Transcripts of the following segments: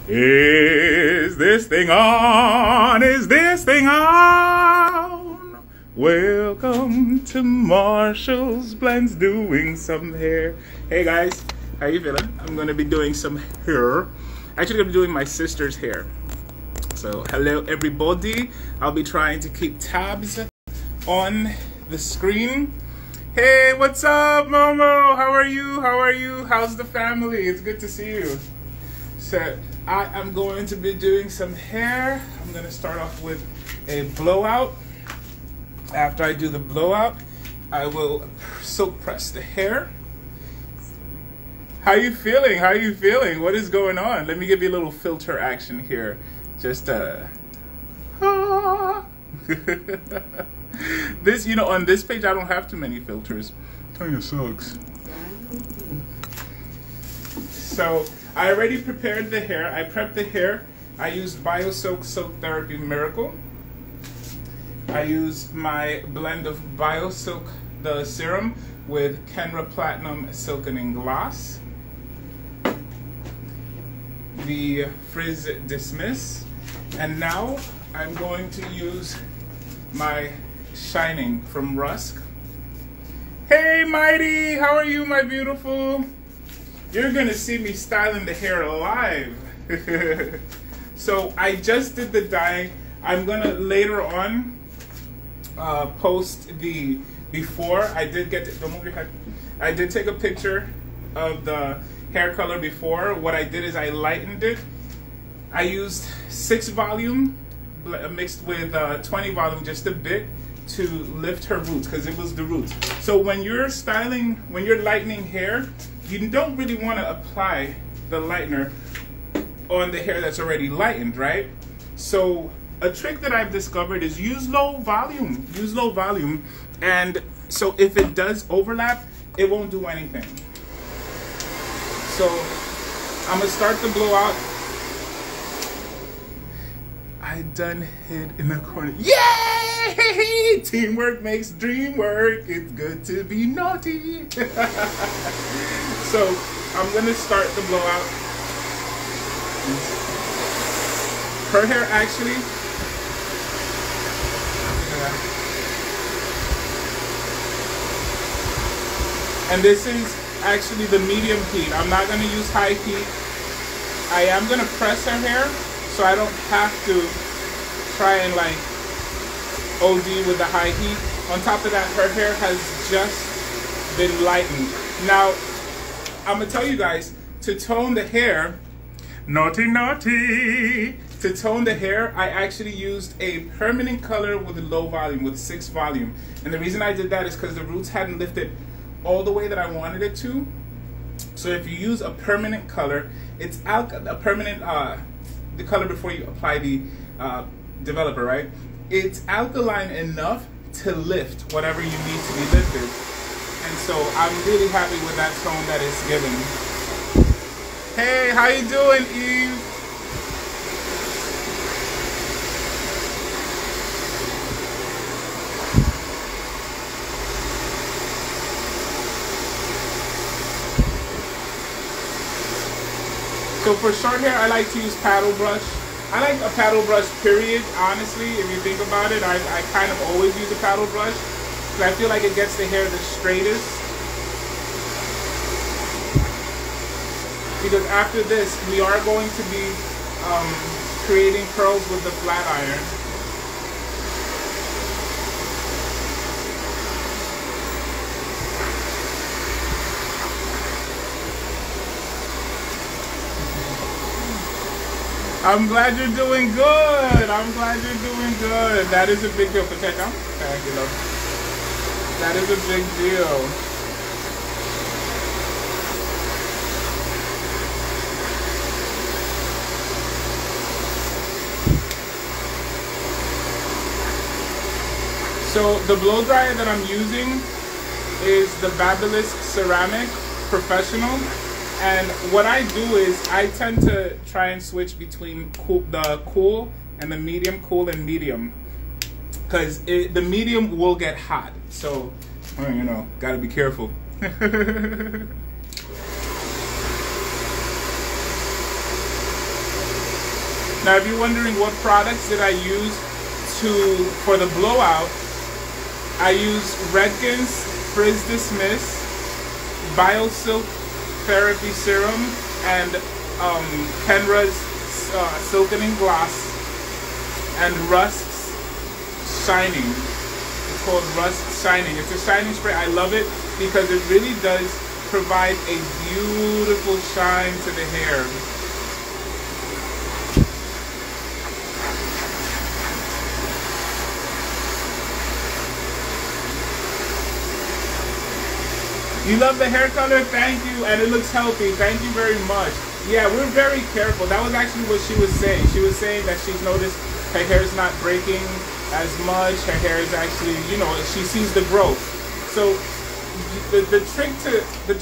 Is this thing on? Is this thing on? Welcome to Marcials Blends doing some hair. Hey guys, how you feeling? I'm gonna be doing some hair. Actually, I'm doing my sister's hair. So hello everybody. I'll be trying to keep tabs on the screen. Hey, what's up, Momo? How are you? How are you? How's the family? It's good to see you. So I am going to be doing some hair. I'm going to start off with a blowout. After I do the blowout, I will silk press the hair. How you feeling? How you feeling? What is going on? Let me give you a little filter action here. Just this, you know, on this page I don't have too many filters. Kind of sucks. So I already prepared the hair. I prepped the hair. I used BioSilk Silk Therapy Miracle. I used my blend of BioSilk, the serum, with Kenra Platinum Silkening Gloss, the Frizz Dismiss, and now I'm going to use my Shining from Rusk. Hey Mighty, how are you, my beautiful? You're gonna see me styling the hair live. So I just did the dye. I'm gonna later on post the before. I did don't move your head. I did take a picture of the hair color before. What I did is I lightened it. I used 6 volume mixed with 20 volume, just a bit, to lift her roots, because it was the roots. So when you're styling, when you're lightening hair, you don't really want to apply the lightener on the hair that's already lightened, right? So a trick that I've discovered is use low volume. Use low volume, and so if it does overlap, it won't do anything. So I'm gonna start the blowout. I done hid in the corner. Yay! Teamwork makes dream work. It's good to be naughty. So I'm gonna start the blowout. Her hair actually. And this is actually the medium heat. I'm not gonna use high heat. I am gonna press her hair, so I don't have to try and like OD with the high heat. On top of that, her hair has just been lightened. Now, I'm gonna tell you guys, to tone the hair, naughty, naughty, to tone the hair, I actually used a permanent color with a low volume, with 6 volume. And the reason I did that is because the roots hadn't lifted all the way that I wanted it to. So if you use a permanent color, it's a permanent, the color before you apply the developer, right? It's alkaline enough to lift whatever you need to be lifted. And so I'm really happy with that tone that it's given. Hey, how you doing, Eve? So for short hair, I like to use paddle brush. I like a paddle brush, period, honestly. If you think about it, I kind of always use a paddle brush, because I feel like it gets the hair the straightest. Because after this, we are going to be creating curls with the flat iron. I'm glad you're doing good. I'm glad you're doing good. That is a big deal. Thank you, love. That is a big deal. So the blow dryer that I'm using is the Basilisk Ceramic Professional. And what I do is I tend to try and switch between the cool and the medium, cool and medium, because the medium will get hot. So, you know, gotta be careful. Now, if you're wondering what products did I use for the blowout, I use Redken's Frizz Dismiss, BioSilk Therapy Serum, and Kenra's Silkening Gloss, and Rust's Shining. It's called Rust Shining. It's a shining spray. I love it because it really does provide a beautiful shine to the hair. You love the hair color? Thank you. And it looks healthy. Thank you very much. Yeah, we're very careful. That was actually what she was saying. She was saying that she's noticed her hair is not breaking as much. Her hair is actually, you know, she sees the growth. So the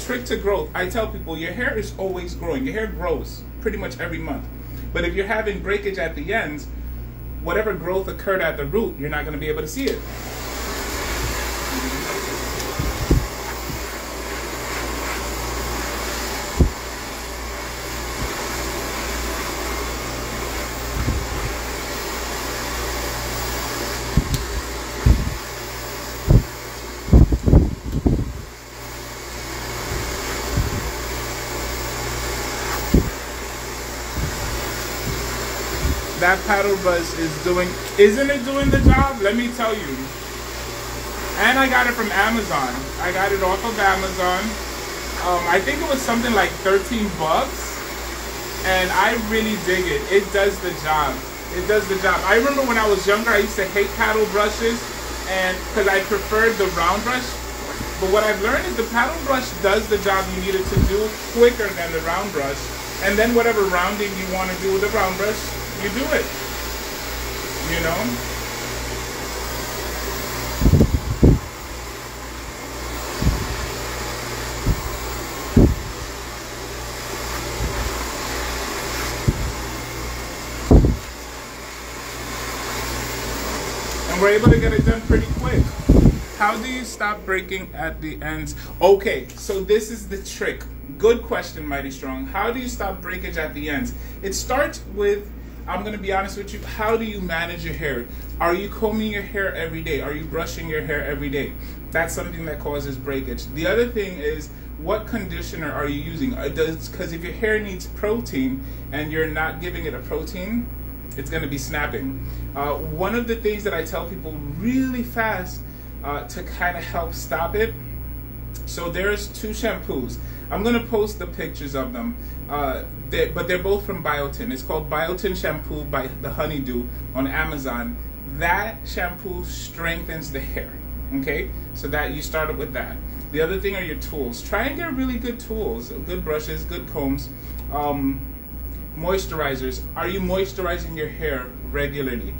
trick to growth, I tell people, your hair is always growing. Your hair grows pretty much every month. But if you're having breakage at the ends, whatever growth occurred at the root, you're not going to be able to see it. That paddle brush isn't it doing the job? Let me tell you. And I got it from Amazon. I got it off of Amazon. I think it was something like 13 bucks. And I really dig it. It does the job. It does the job. I remember when I was younger, I used to hate paddle brushes, and because I preferred the round brush. But what I've learned is the paddle brush does the job you need it to do quicker than the round brush. And then whatever rounding you want to do with the round brush, you do it, you know? And we're able to get it done pretty quick. How do you stop breaking at the ends? Okay, so this is the trick. Good question, Mighty Strong. How do you stop breakage at the ends? It starts with, I'm going to be honest with you, how do you manage your hair? Are you combing your hair every day? Are you brushing your hair every day? That's something that causes breakage. The other thing is, what conditioner are you using? Because if your hair needs protein and you're not giving it a protein, it's going to be snapping. One of the things that I tell people really fast to kind of help stop it, so there's 2 shampoos. I'm going to post the pictures of them. But they're both from Biotin. It's called Biotin Shampoo by the Honeydew on Amazon. That shampoo strengthens the hair. Okay? So that you start up with that. The other thing are your tools. Try and get really good tools. Good brushes, good combs. Moisturizers. Are you moisturizing your hair regularly?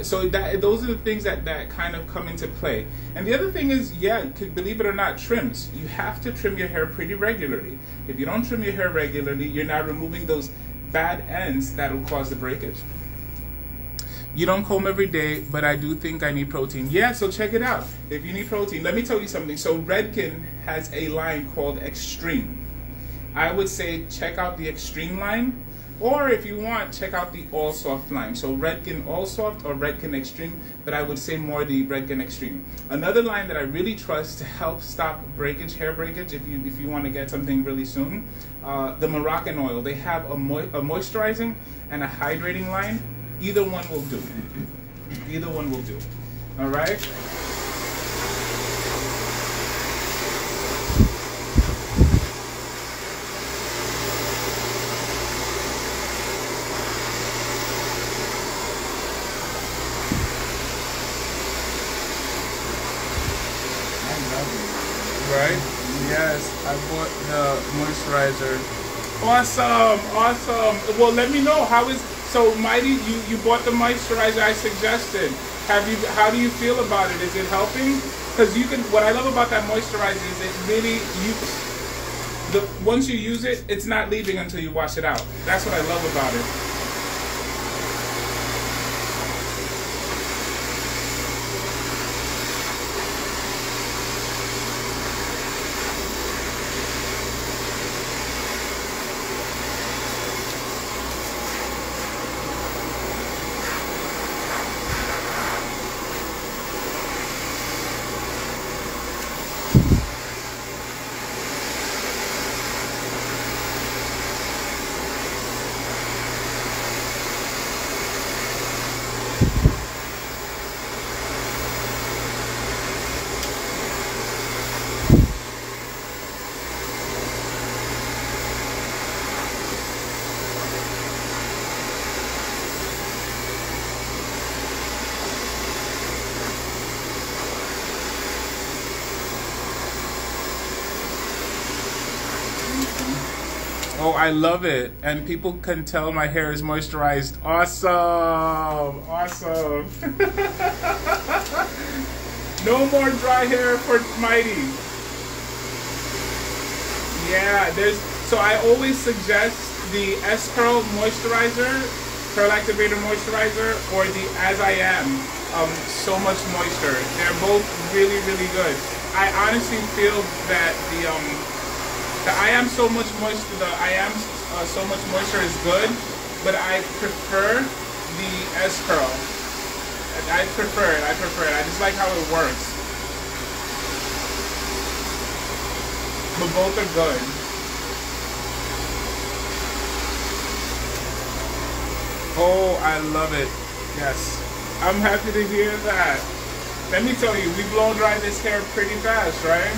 So those are the things that kind of come into play. And the other thing is, yeah, believe it or not, trims. You have to trim your hair pretty regularly. If you don't trim your hair regularly, you're not removing those bad ends that will cause the breakage. You don't comb every day, but I do think I need protein. Yeah, so check it out. If you need protein, let me tell you something. So Redken has a line called Extreme. I would say check out the Extreme line. Or if you want, check out the All Soft line. So Redken All Soft or Redken Extreme, but I would say more the Redken Extreme. Another line that I really trust to help stop breakage, hair breakage, if you want to get something really soon, the Moroccan Oil. They have a moisturizing and a hydrating line. Either one will do. Either one will do. All right? Right? Yes, I bought the moisturizer. Awesome, awesome. Well, let me know how is. So, Mighty, you bought the moisturizer I suggested. How do you feel about it? Is it helping? Because you can. What I love about that moisturizer is it really once you use it, it's not leaving until you wash it out. That's what I love about it. Oh, I love it. And people can tell my hair is moisturized. Awesome. Awesome. No more dry hair for Mighty. Yeah, so I always suggest the S-Curl moisturizer, Curl Activator moisturizer, or the As I Am, So Much Moisture. They're both really, really good. I honestly feel that the I Am So Much Moisture, So Much Moisture is good, but I prefer the S-Curl. I prefer it. I just like how it works. But both are good. Oh, I love it. Yes. I'm happy to hear that. Let me tell you, we blow dry this hair pretty fast, right?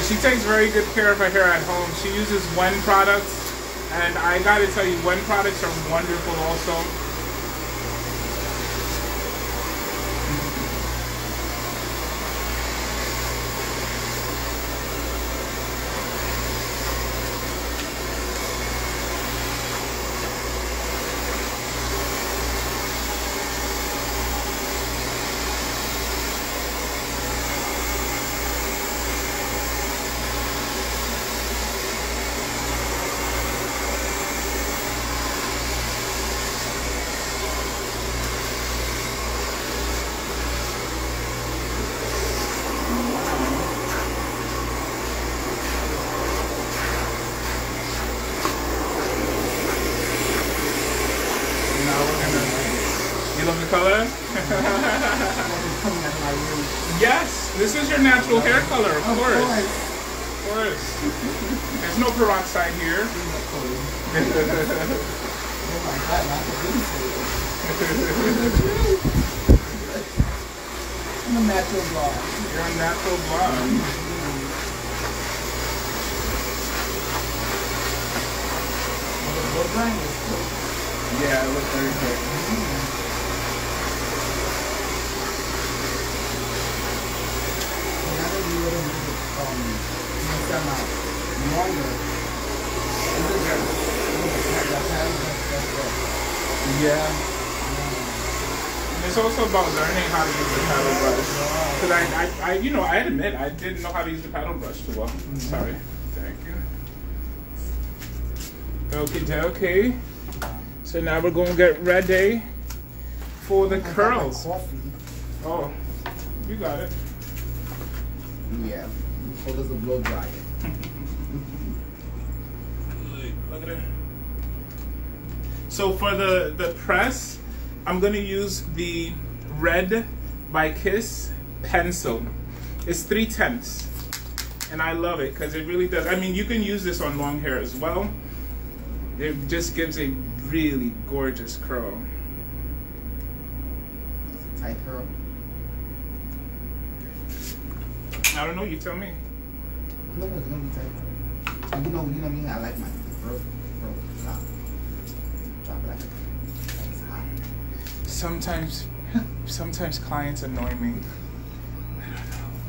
She takes very good care of her hair at home. She uses Wen products, and I gotta tell you, Wen products are wonderful also. Color? Yes, this is your natural hair color, of course. Of course. There's no peroxide here. I'm a natural blonde. You're a natural blonde. Yeah, it looks very good. Yeah. And it's also about learning how to use the paddle brush. Because I admit I didn't know how to use the paddle brush too well. Sorry. Thank you. Okay. So now we're going to get ready for the curls. Oh, you got it. Yeah. So does the blow dryer. Look at it. So for the press, I'm going to use the Red by Kiss pencil. It's 3/10, and I love it because it really does. I mean, you can use this on long hair as well. It just gives a really gorgeous curl. Tight curl. I don't know. You tell me. No, it's gonna be tight. You know me. I like my curl top. Drop like it's hot. Sometimes clients annoy me.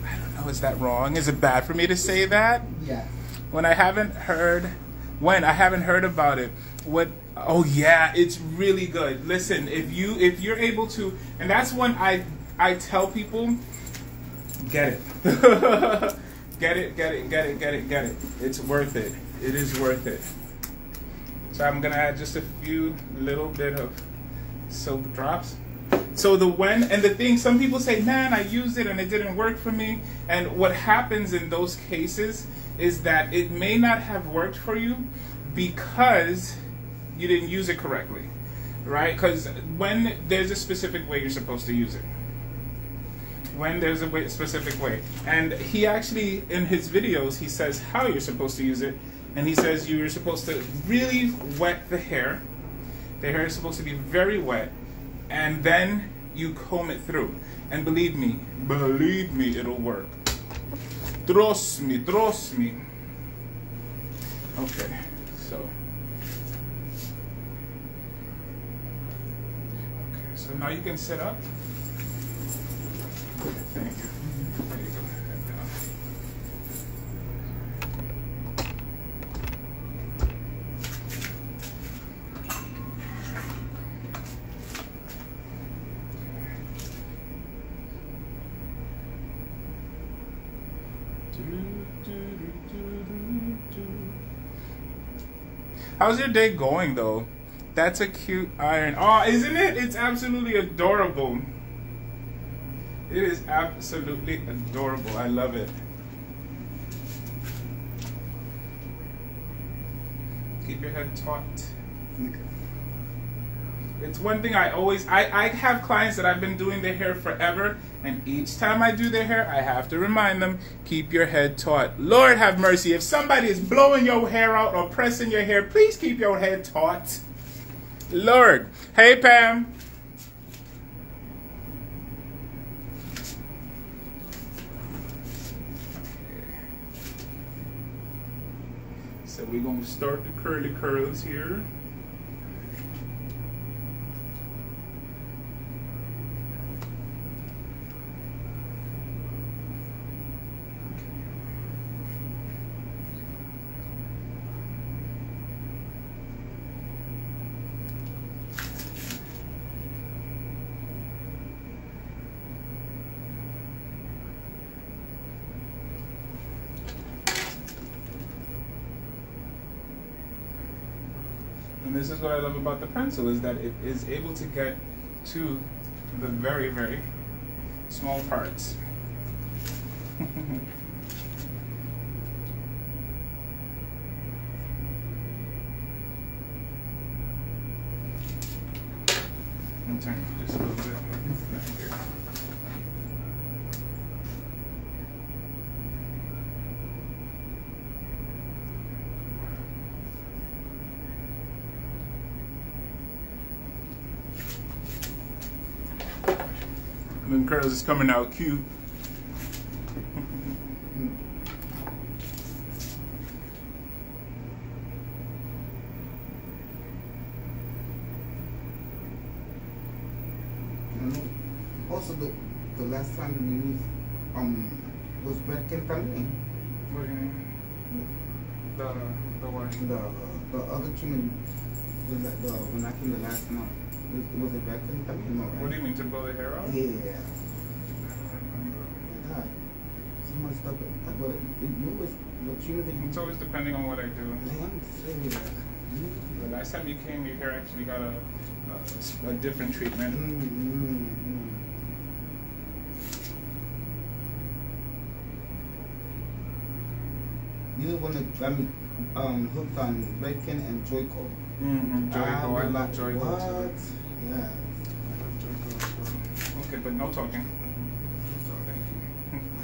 I don't know. Is that wrong? Is it bad for me to say that? Yeah. When I haven't heard about it. Oh yeah, it's really good. Listen, if you're able to, and that's when I I tell people, get it. Get it, get it, get it, get it, get it. It's worth it. It is worth it. So I'm gonna add just a few little bit of soap drops. So the thing, some people say, man, I used it and it didn't work for me. And what happens in those cases is that it may not have worked for you because you didn't use it correctly, right? Because when there's a specific way you're supposed to use it. When there's a specific way. And he actually, in his videos, he says how you're supposed to use it. And he says you're supposed to really wet the hair. The hair is supposed to be very wet. And then you comb it through. And believe me, it'll work. Trust me, trust me. Okay, so. Okay, so now you can sit up. Thank you. There you go. Head down. How's your day going though? That's a cute iron. Oh, isn't it? It's absolutely adorable. It is absolutely adorable. I love it. Keep your head taut. It's one thing I have clients that I've been doing their hair forever, and each time I do their hair, I have to remind them, keep your head taut. Lord have mercy, if somebody is blowing your hair out or pressing your hair, please keep your head taut. Lord. Hey, Pam. So we're going to start the curly curls here. And this is what I love about the pencil, is that it is able to get to the very, very small parts. I'm turning just a little bit here. Them curls is coming out cute. Also, the last time we used was Breakage también. What do you mean? The what? The other treatment was when I came the last month. Was it Breakage también? No, right? What do you mean, to blow the hair out? Yeah. God, so much stuff. But you always the treatment that you. It's always depending on what I do. I'm serious. The last time you came, your hair actually got a different treatment. You the one that got me hooked on Breakage and Joyco. Joyco, I love Joyco what? too. Yeah. I love Joyco as well. Okay, but no talking. Thank you.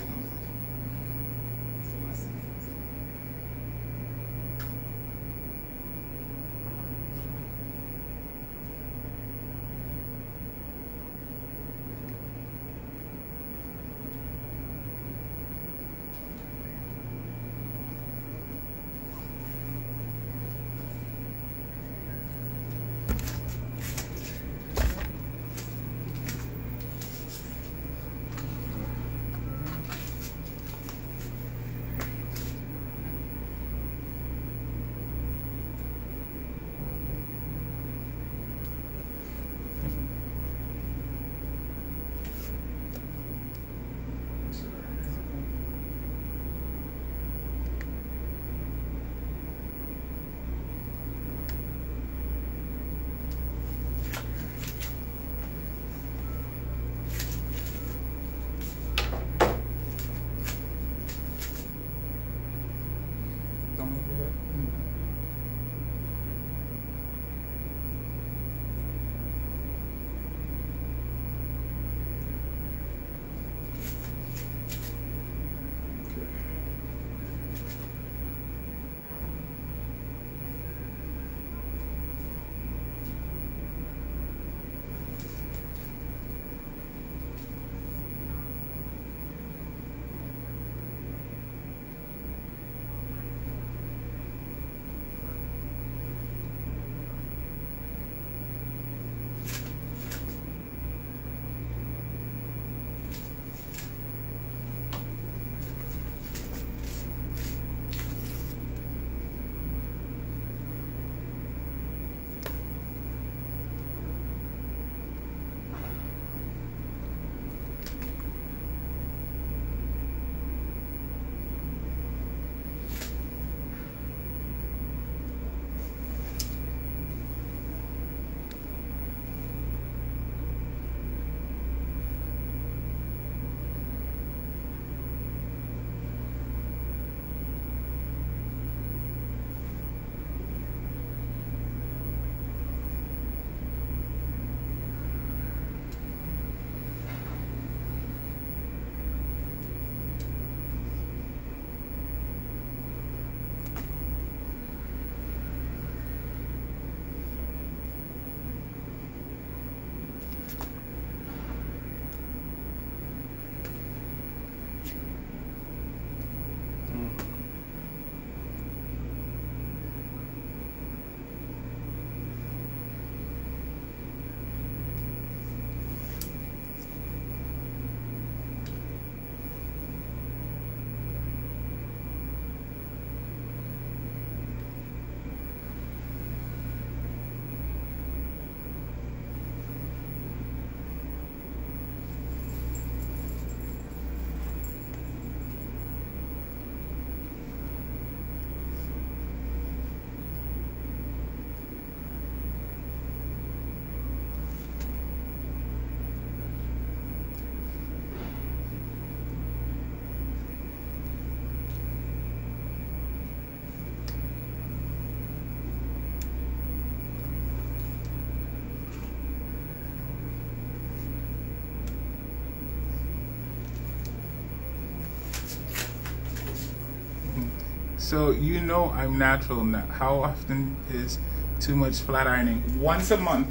So you know I'm natural now. How often is too much flat ironing? Once a month.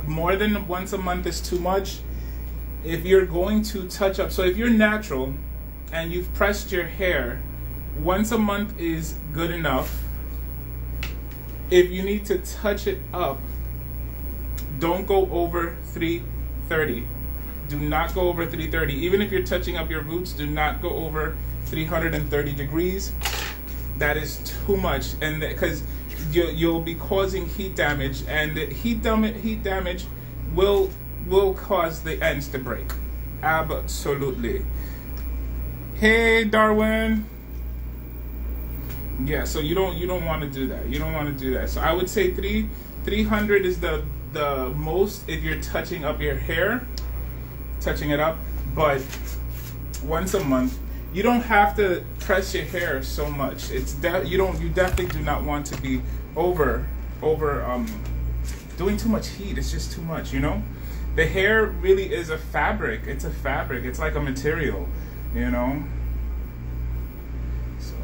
More than once a month is too much. If you're going to touch up, so if you're natural and you've pressed your hair, once a month is good enough. If you need to touch it up, don't go over 330. Do not go over 330. Even if you're touching up your roots, do not go over 330 degrees. That is too much, and because you'll be causing heat damage, and heat damage will cause the ends to break. Absolutely. Hey, Darwin. Yeah, so you don't want to do that. You don't want to do that. So I would say 300 is the most if you're touching up your hair, touching it up. But once a month, you don't have to press your hair so much. It's you definitely do not want to be over doing too much heat. It's just too much, you know. The hair really is a fabric. It's a fabric. It's like a material, you know. So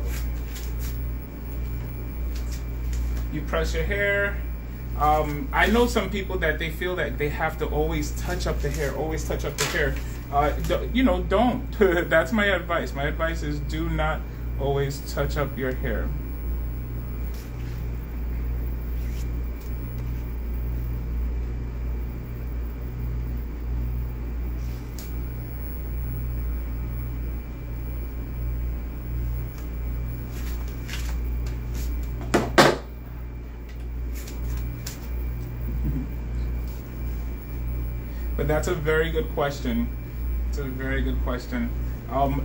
you press your hair. I know some people that they feel that they have to always touch up the hair, you know, don't. That's my advice. My advice is do not always touch up your hair. But that's a very good question. It's a very good question.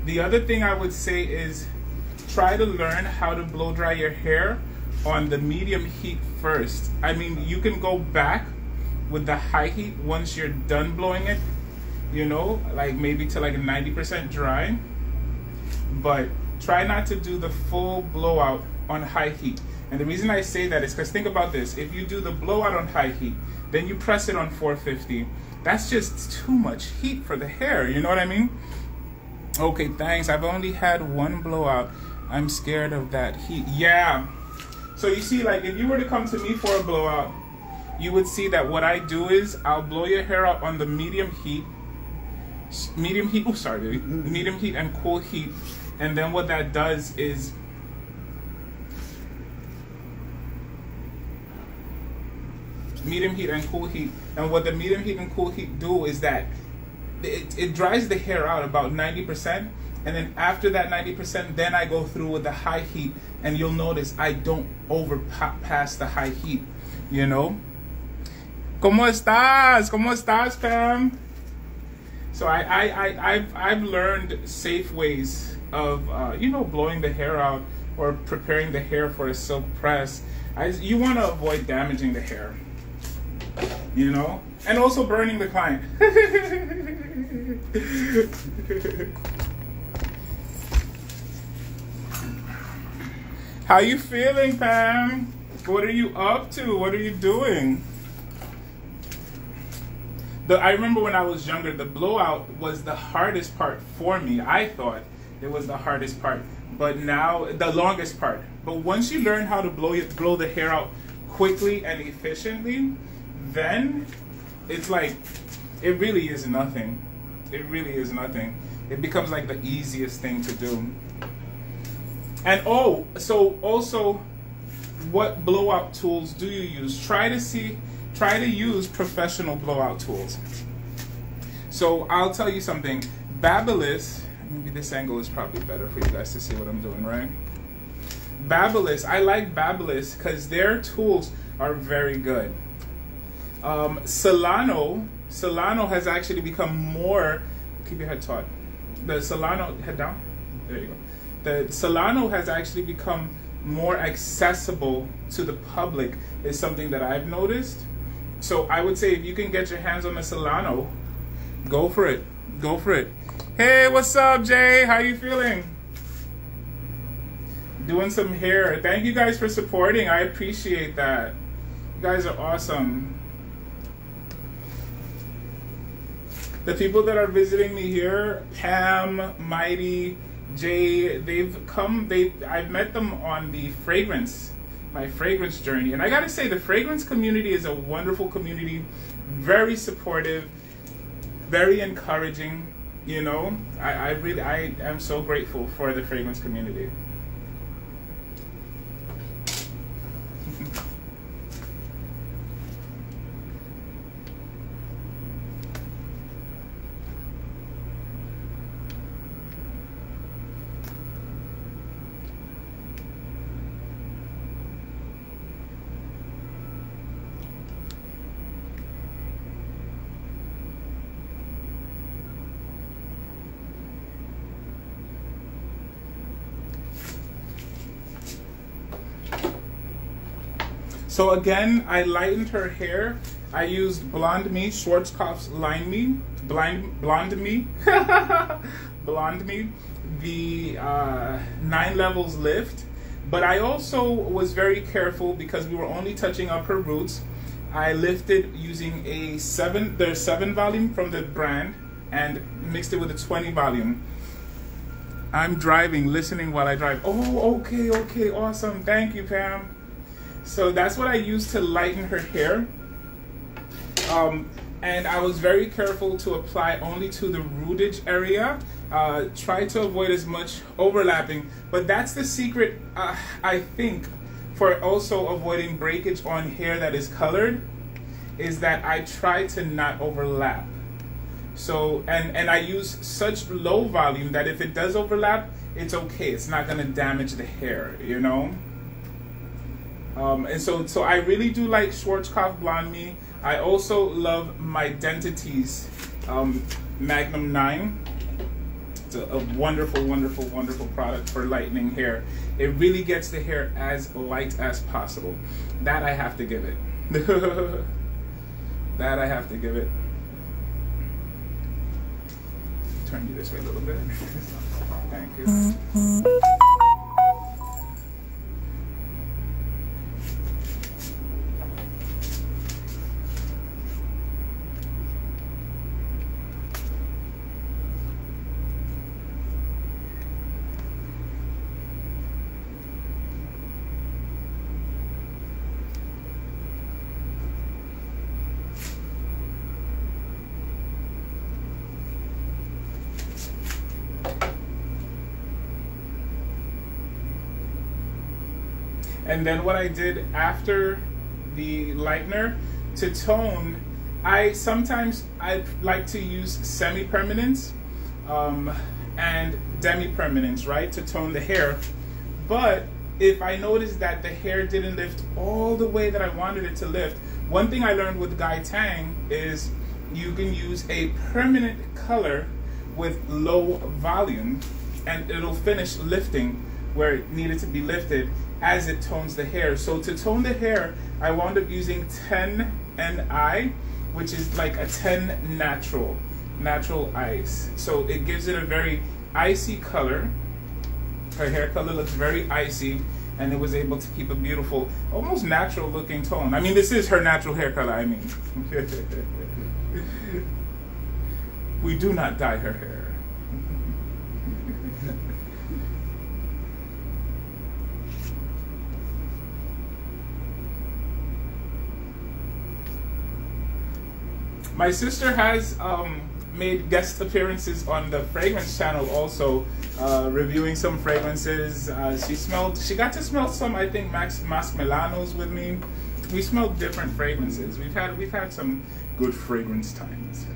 The other thing I would say is try to learn how to blow dry your hair on the medium heat first. I mean, you can go back with the high heat once you're done blowing it, you know, like maybe to like 90% dry. But try not to do the full blowout on high heat. And the reason I say that is because think about this. If you do the blowout on high heat, then you press it on 450. That's just too much heat for the hair, you know what I mean? Okay, thanks. I've only had one blowout. I'm scared of that heat. Yeah. So you see, like, if you were to come to me for a blowout, you would see that what I do is I'll blow your hair out on the medium heat, medium heat and cool heat. And then what that does is medium heat and cool heat. And what the medium heat and cool heat do is that it dries the hair out about 90%. And then after that 90%, then I go through with the high heat. And you'll notice I don't overpass the high heat, you know? ¿Cómo estás? ¿Cómo estás, Pam? So I've learned safe ways of, you know, blowing the hair out or preparing the hair for a silk press. You want to avoid damaging the hair, you know, and also burning the client. How you feeling, Pam? What are you up to? What are you doing? I remember when I was younger, the blowout was the hardest part for me. I thought it was the hardest part, but now the longest part. But once you learn how to blow the hair out quickly and efficiently, then it's like, it really is nothing. It really is nothing. It becomes like the easiest thing to do. And so also, what blowout tools do you use? Try to use professional blowout tools. So I'll tell you something. Babyliss, maybe this angle is probably better for you guys to see what I'm doing, right? Babyliss, I like Babyliss because their tools are very good. Solano has actually become more, keep your head taut. The Solano, head down, there you go. The Solano has actually become more accessible to the public, is something that I've noticed. So I would say if you can get your hands on the Solano, go for it. Go for it. Hey, what's up, Jay? How you feeling? Doing some hair. Thank you guys for supporting. I appreciate that. You guys are awesome. The people that are visiting me here, Pam, Mighty, Jay, I've met them on my fragrance journey. And I gotta say, the fragrance community is a wonderful community, very supportive, very encouraging. You know, I am so grateful for the fragrance community. So again, I lightened her hair. I used Blonde Me, Schwarzkopf's Blonde Me, Blonde Me, the 9 levels lift. But I also was very careful because we were only touching up her roots. I lifted using there's 7 volume from the brand and mixed it with a 20 volume. I'm driving, listening while I drive. Oh, okay, awesome. Thank you, Pam. So that's what I used to lighten her hair. And I was very careful to apply only to the rootage area. Try to avoid as much overlapping. But that's the secret, I think, for also avoiding breakage on hair that is colored, is that I try to not overlap. So, and I use such low volume that if it does overlap, it's okay. It's not gonna damage the hair, you know? And so I really do like Schwarzkopf Blonde Me. I also love my Identity's Magnum 9. It's a wonderful, wonderful, wonderful product for lightening hair. It really gets the hair as light as possible. That I have to give it. That I have to give it. Turn you this way a little bit. Thank you. And then what I did after the lightener, to tone, I like to use semi-permanents and demi-permanents, right, to tone the hair. But if I noticed that the hair didn't lift all the way that I wanted it to lift, one thing I learned with Guy Tang is you can use a permanent color with low volume and it'll finish lifting where it needed to be lifted as it tones the hair. So to tone the hair, I wound up using 10 NI, which is like a 10 natural ice. So it gives it a very icy color. Her hair color looks very icy, and it was able to keep a beautiful, almost natural looking tone. I mean, this is her natural hair color, I mean. We do not dye her hair. My sister has made guest appearances on the fragrance channel also, reviewing some fragrances. She got to smell some, I think, Mas Milanos with me. We smelled different fragrances. We've had some good fragrance times.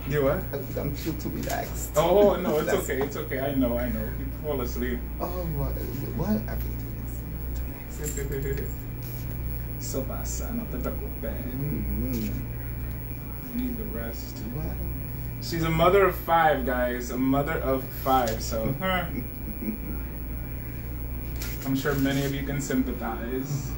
You what? I'm feel too relaxed. Oh no, it's okay. It's okay. I know. You fall asleep. Oh what? I feel too relaxed. So pasa, no te preocupes. Need the rest. What? She's a mother of 5, guys. A mother of 5. So. I'm sure many of you can sympathize.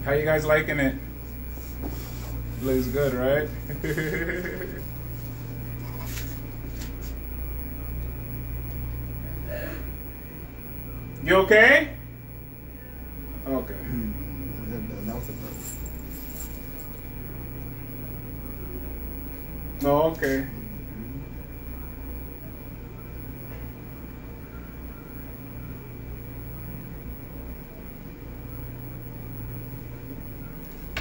How you guys liking it? Looks good, right? You okay? Okay. That was a burp. Oh, okay.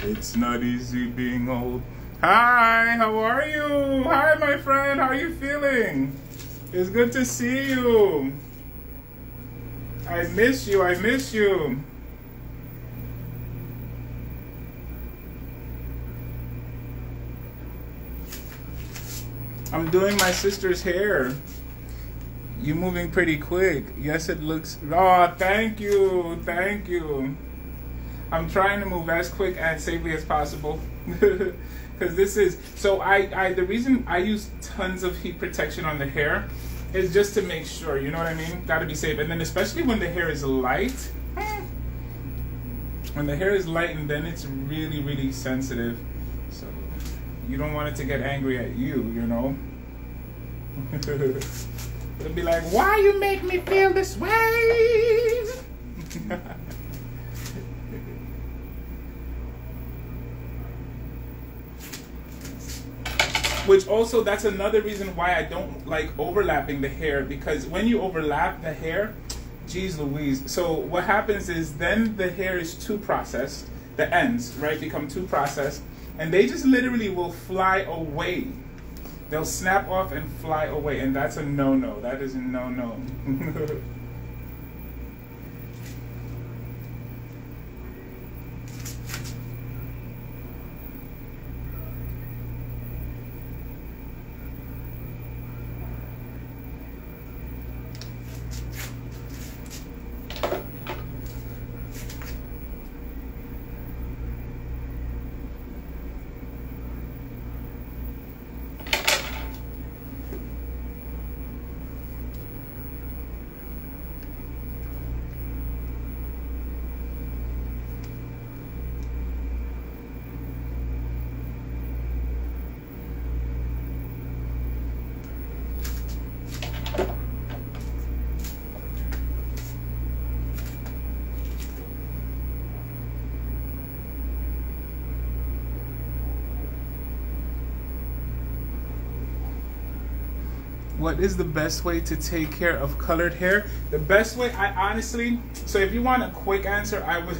It's not easy being old. Hi, how are you? Hi, my friend, how are you feeling? It's good to see you. I miss you, I miss you. I'm doing my sister's hair. You're moving pretty quick. Yes, it looks... Oh, thank you, thank you. I'm trying to move as quick and safely as possible. Because this is... So the reason I use tons of heat protection on the hair is just to make sure, you know what I mean? Gotta be safe. And then especially when the hair is light. When the hair is light, and then it's really, really sensitive. So you don't want it to get angry at you, you know? It'll be like, why you make me feel this way? Which also, that's another reason why I don't like overlapping the hair, because when you overlap the hair, geez Louise. So what happens is then the hair is too processed, the ends, right, become too processed, and they just literally will fly away. They'll snap off and fly away, and that's a no-no. That is a no-no. What is the best way to take care of colored hair? The best way, I honestly, so if you want a quick answer, I would,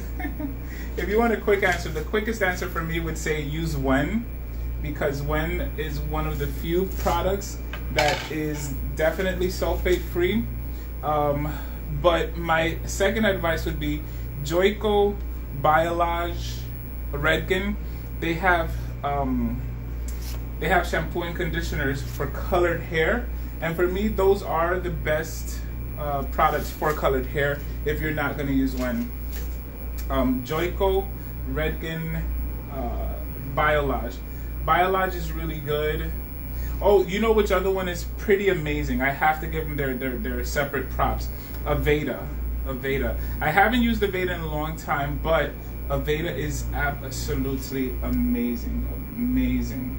if you want a quick answer, the quickest answer for me would say use Wen, because Wen is one of the few products that is definitely sulfate free. But my second advice would be Joico, Biolage, Redken. They have shampoo and conditioners for colored hair. And for me, those are the best products for colored hair if you're not going to use Wen. Joico, Redken, Biolage. Biolage is really good. Oh, you know which other one is pretty amazing? I have to give them their separate props. Aveda. I haven't used Aveda in a long time, but Aveda is absolutely amazing. Amazing.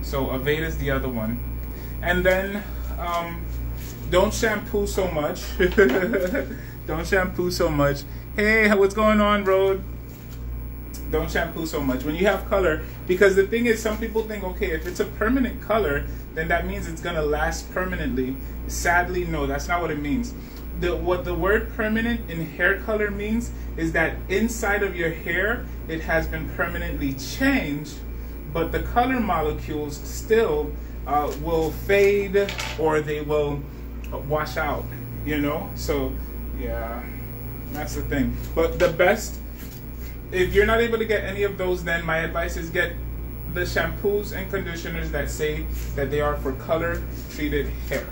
So Aveda is the other one. And then don't shampoo so much. Don't shampoo so much. Hey, what's going on, Road? Don't shampoo so much when you have color, because the thing is, some people think, okay, if it's a permanent color, then that means it's gonna last permanently. Sadly, no, that's not what it means. What the word permanent in hair color means is that inside of your hair, it has been permanently changed, but the color molecules still will fade, or they will wash out, you know? So, yeah, that's the thing. But the best, if you're not able to get any of those, then my advice is get the shampoos and conditioners that say that they are for color treated hair.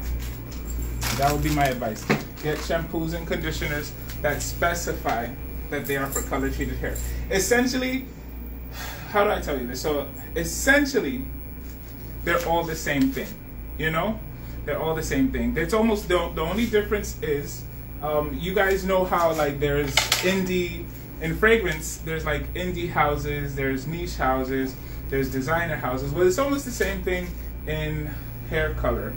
That would be my advice. Get shampoos and conditioners that specify that they are for color treated hair. Essentially, how do I tell you this? So essentially, they're all the same thing, you know? They're all the same thing. It's almost, the only difference is, you guys know how like there's indie, in fragrance, there's like indie houses, there's niche houses, there's designer houses. Well, it's almost the same thing in hair color.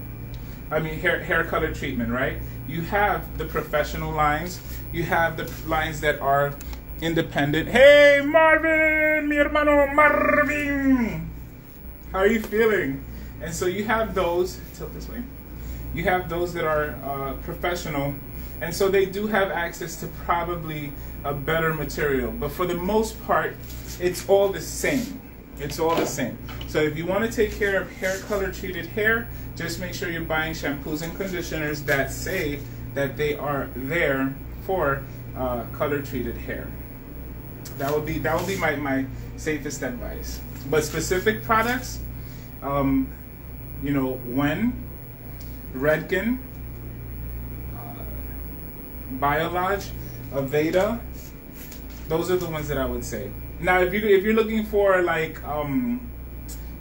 I mean, hair color treatment, right? You have the professional lines. You have the lines that are independent. Hey, Marvin, mi hermano Marvin. How are you feeling? And so you have those, tilt this way. You have those that are professional. And so they do have access to probably a better material. But for the most part, it's all the same. It's all the same. So if you want to take care of hair color treated hair, just make sure you're buying shampoos and conditioners that say that they are there for color treated hair. That would be my safest advice. But specific products, you know, Redken, Biolage, Aveda, those are the ones that I would say. Now, if you're looking for like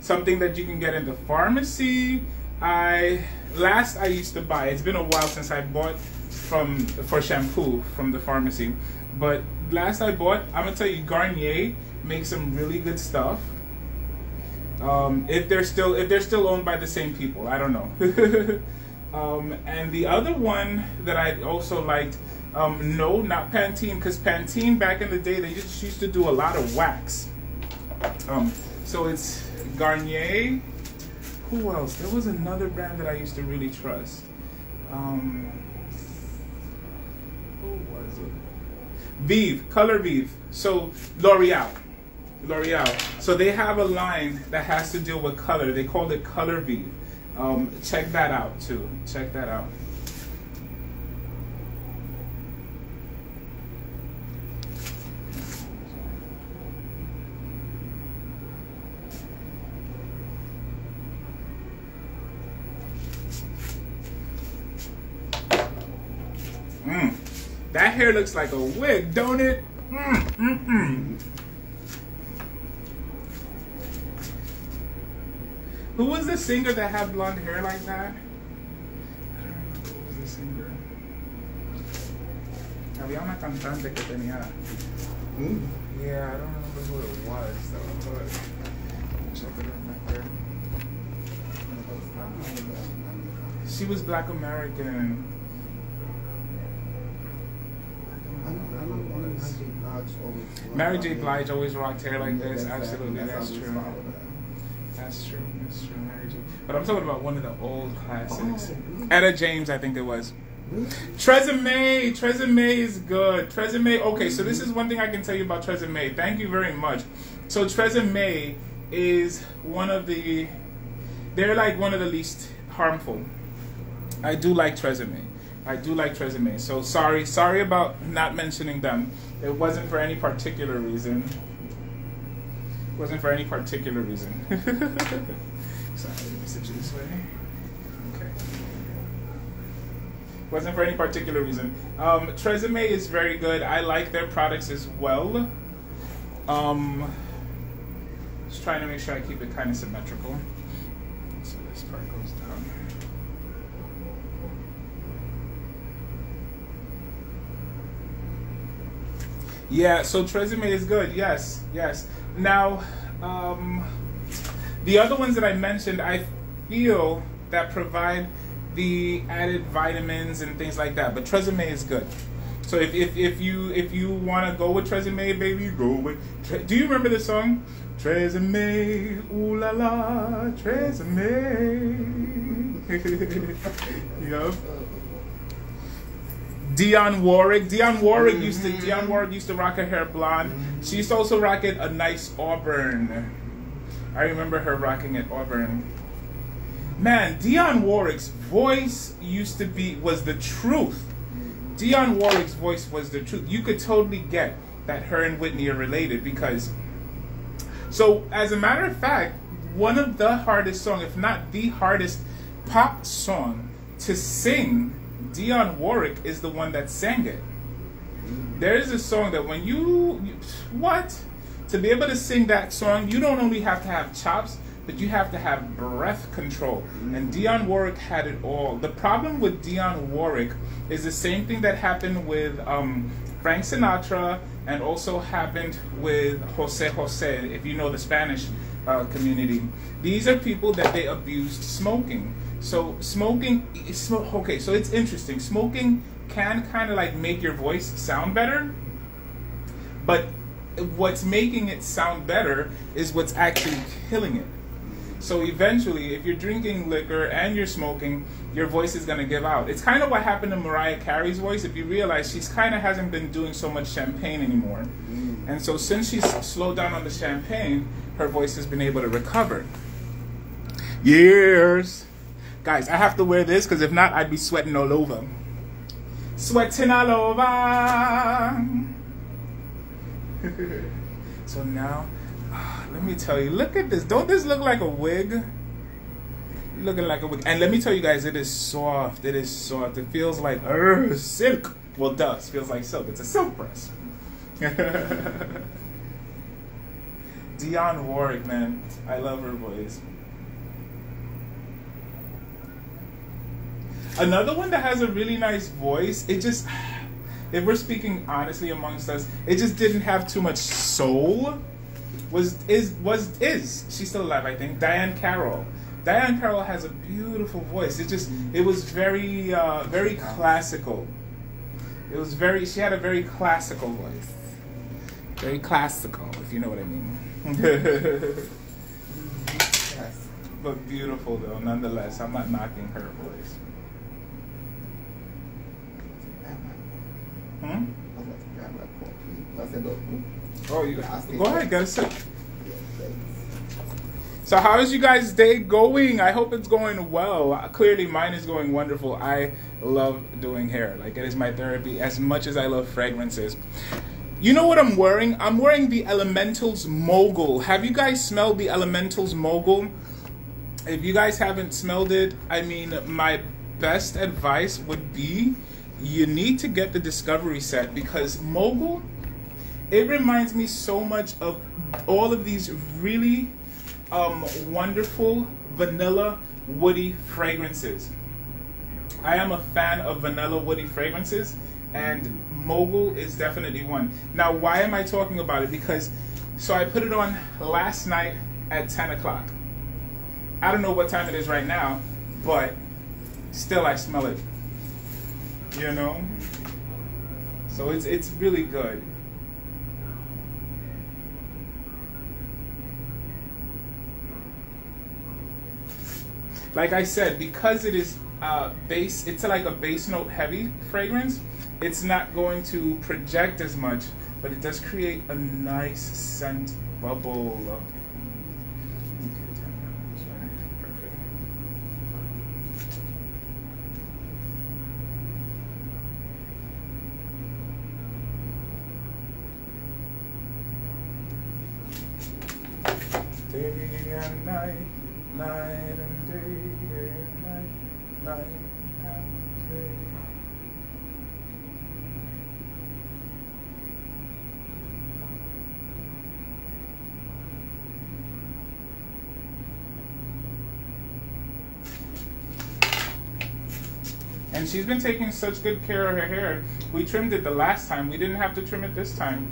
something that you can get in the pharmacy, I used to buy. It's been a while since I bought for shampoo from the pharmacy, but last I bought, I'm gonna tell you, Garnier makes some really good stuff. If they're still owned by the same people, I don't know. And the other one that I also liked, no, not Pantene, because Pantene back in the day, they just used to do a lot of wax. So it's Garnier. Who else? There was another brand that I used to really trust. Who was it? Vive, Color Vive. So L'Oreal. So they have a line that has to deal with color. They call it Color Vive. Check that out too. Check that out. That hair looks like a wig, don't it? Who was the singer that had blonde hair like that? I don't remember who was the singer. Había una cantante que tenía. Yeah, I don't remember who it was though. But check it remember. She was Black American. Mary J. Blige always rocked hair like this. Absolutely, that's true. That's true, Mary J. But I'm talking about one of the old classics. Etta James, I think it was. Tresemme is good. Tresemme, okay, so this is one thing I can tell you about Tresemme. Thank you very much. So Tresemme is they're like one of the least harmful. I do like Tresemme. So sorry about not mentioning them. It wasn't for any particular reason. Sorry, let me sit you this way. Okay. Wasn't for any particular reason. Tresemme is very good. I like their products as well. Just trying to make sure I keep it kind of symmetrical. So this part goes down. Yeah, so Tresemme is good. Yes. Now, the other ones that I mentioned, I feel that provide the added vitamins and things like that. But Tresemme is good. So if you want to go with Tresemme, baby, go with. Do you remember the song? Tresemme, ooh la la, Tresemme. Yup. Dionne Warwick. Dionne Warwick used to rock her hair blonde. She used to also rock it a nice auburn. I remember her rocking it auburn. Man, Dionne Warwick's voice was the truth. Dionne Warwick's voice was the truth. You could totally get that her and Whitney are related because. So, as a matter of fact, one of the hardest songs, if not the hardest pop song to sing, Dionne Warwick is the one that sang it. There is a song that when to be able to sing that song, you don't only have to have chops, but you have to have breath control. And Dionne Warwick had it all. The problem with Dionne Warwick is the same thing that happened with Frank Sinatra and also happened with Jose Jose, if you know the Spanish community. These are people that they abused smoking. So smoking, okay, so it's interesting. Smoking can kind of like make your voice sound better, but what's making it sound better is what's actually killing it. So eventually, if you're drinking liquor and you're smoking, your voice is going to give out. It's kind of what happened to Mariah Carey's voice. If you realize, she's kind of hasn't been doing so much champagne anymore. And so since she's slowed down on the champagne, her voice has been able to recover. Years. Guys, I have to wear this because if not, I'd be sweating all over. Sweating all over. So now, let me tell you, look at this. Don't this look like a wig? Looking like a wig. And let me tell you guys, it is soft. It is soft. It feels like silk. Well, duh, it feels like silk. It's a silk press. Dionne Warwick, man. I love her voice. Another one that has a really nice voice, it just, if we're speaking honestly amongst us, it just didn't have too much soul. She's still alive, I think. Diane Carroll. Diane Carroll has a beautiful voice. It was very, very classical. She had a very classical voice. Very classical, if you know what I mean. Yes. But beautiful though, nonetheless. I'm not knocking her voice. Oh, you go ahead, guys. So how is you guys' day going? I hope it's going well. Clearly mine is going wonderful. I love doing hair. Like, it is my therapy as much as I love fragrances. You know what I'm wearing? I'm wearing the Elementals Mogul. Have you guys smelled the Elementals Mogul? If you guys haven't smelled it, I mean, my best advice would be you need to get the Discovery set, because Mogul, it reminds me so much of all of these really wonderful vanilla woody fragrances. I am a fan of vanilla woody fragrances, and Mogul is definitely one. Now, why am I talking about it? Because, so I put it on last night at 10 o'clock. I don't know what time it is right now, but still I smell it. You know? So it's really good. Like I said, because it is it's like a base note heavy fragrance, it's not going to project as much, but it does create a nice scent bubble. Perfect. Day and night, night and day and night, night and day. And she's been taking such good care of her hair. We trimmed it the last time. We didn't have to trim it this time.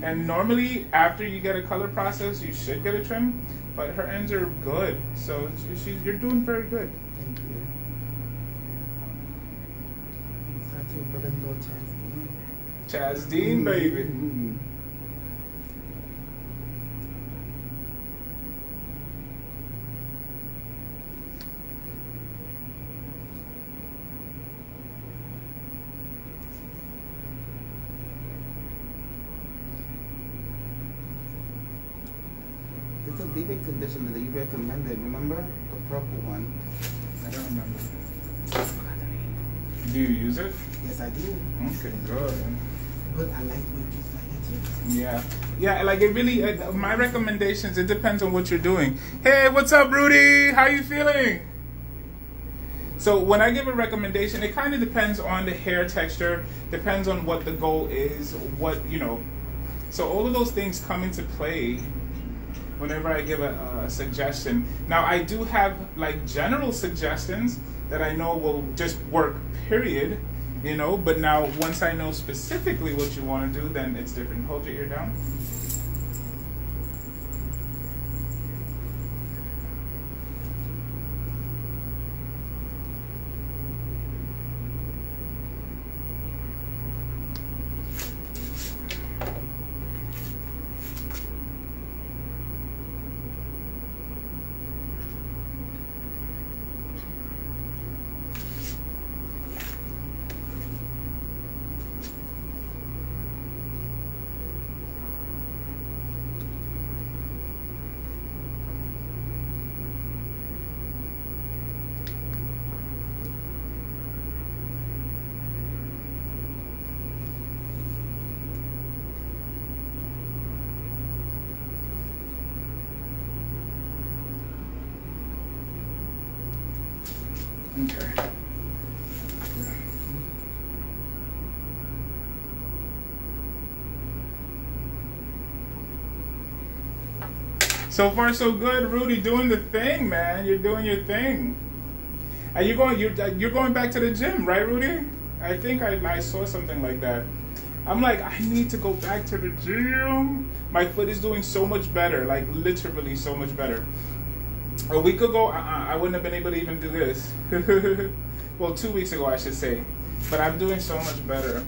And normally, after you get a color process, you should get a trim. But her ends are good. So you're doing very good. Thank you. Chaz Dean, baby. It's a leave-in conditioner that you recommended. Remember the purple one? I don't remember. Do you use it? Yes, I do. Okay, good. But I like to use my edges. Yeah, yeah. Like it really. My recommendations. It depends on what you're doing. Hey, what's up, Rudy? How you feeling? So when I give a recommendation, it kind of depends on the hair texture. Depends on what the goal is. What you know. So all of those things come into play whenever I give a suggestion. Now I do have like general suggestions that I know will just work, period, you know, but now once I know specifically what you want to do, then it's different. Hold your ear down. Okay. So far, so good, Rudy. Doing the thing, man. You're doing your thing. Are you going? You're going back to the gym, right, Rudy? I think I saw something like that. I'm like, I need to go back to the gym. My foot is doing so much better, like literally so much better. A week ago, I wouldn't have been able to even do this. Well, 2 weeks ago, I should say. But I'm doing so much better.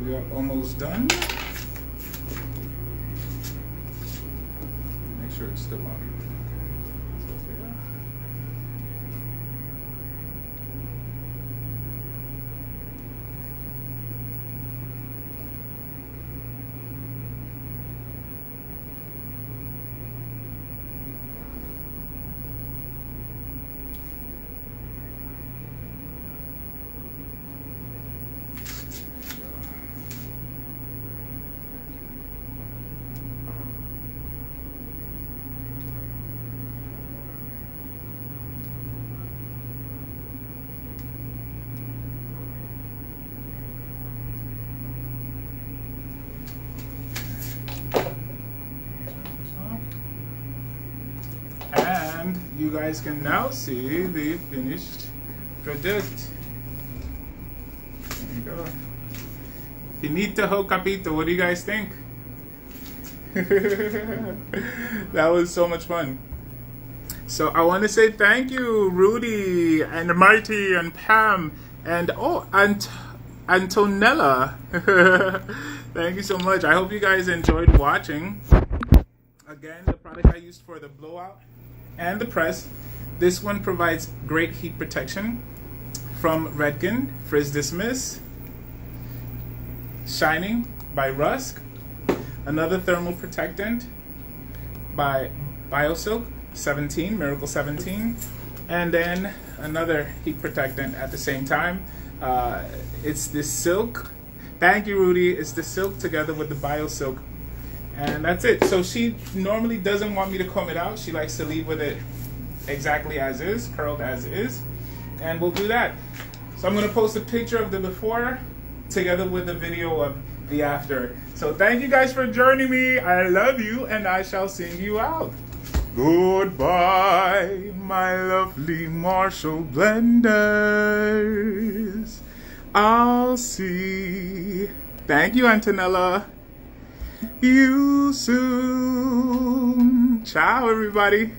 We are almost done. Make sure it's still on. And you guys can now see the finished product. There you go. Finito ho capito. What do you guys think? That was so much fun. So I want to say thank you, Rudy and Marty and Pam and Antonella. Thank you so much. I hope you guys enjoyed watching. Again, the product I used for the blowout and the press. This one provides great heat protection from Redken, Frizz Dismiss, Shining by Rusk, another thermal protectant by BioSilk 17, Miracle 17, and then another heat protectant at the same time. It's the silk. Thank you, Rudy. It's the silk together with the BioSilk. And that's it. So she normally doesn't want me to comb it out. She likes to leave with it exactly as is, curled as is. And we'll do that. So I'm going to post a picture of the before together with the video of the after. So thank you guys for joining me. I love you and I shall sing you out. Goodbye, my lovely Marshall blenders. I'll see Thank you, Antonella. You soon. Ciao, everybody.